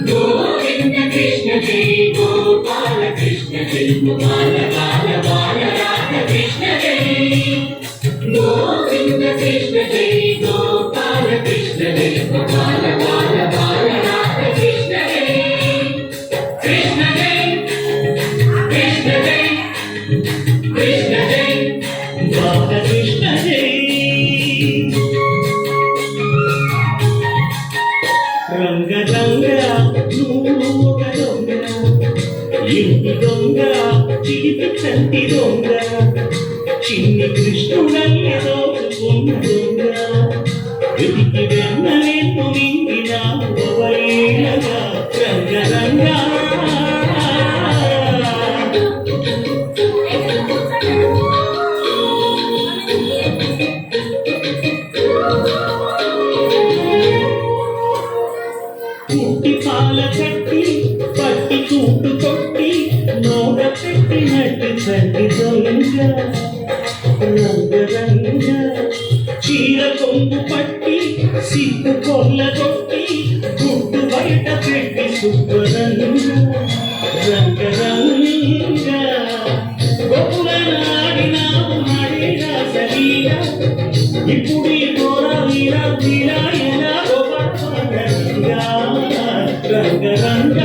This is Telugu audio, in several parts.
గోవింద కృష్ణ జై గోపాల కృష్ణ జై గోపాల బాల బాల రాధ కృష్ణ జై గోవింద కృష్ణ జై గోపాల కృష్ణ జై గోపాల బాల బాల రాధ కృష్ణ జై కృష్ణ జై కృష్ణ జై కృష్ణ జై బాల కృష్ణ జై రంగ రంగ నువ్వు ఒక దొంగ ఇంటి దొంగ చిలిపి చంటి దొంగ చిన్ని కృష్ణుడల్లే దోచుకున్న దొంగ వెతికి వెన్నలేను నిండిన అవలీలగా రంగ రంగ కుట్టి పాల కట్టి పట్టి కూటు కొట్టి నోట పెట్టినట్టు చంటి దొంగ రంగ రంగ చీర కొంగు పట్టి సిగ్గు కొల్లగొట్టి గుడ్డు బయట పెట్టి శుభ్రంగ రంగ రంగ గొప్పనాడినావు నాడే రాసలీల ఇప్పుడు ఈ గోరా వీరా వీరా ఎలా రంగ రంగ రంగ రంగ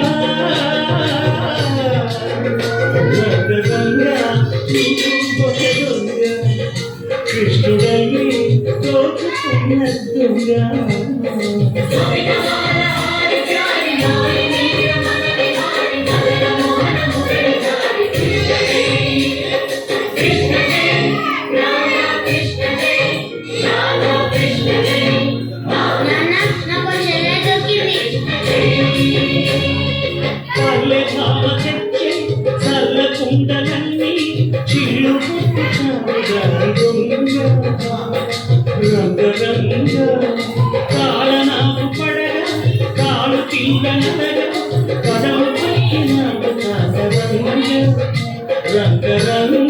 ఒక దొంగ కృష్ణుడని దోచుకున్న దొంగ పల్లె భావ తెచ్చే చల్ల కుండలన్నీ చిల్లు రంగ రంగ కాలనాకు పడగా కాలు తిల్లనగా కడలు పట్టినాడు రంగ రంగ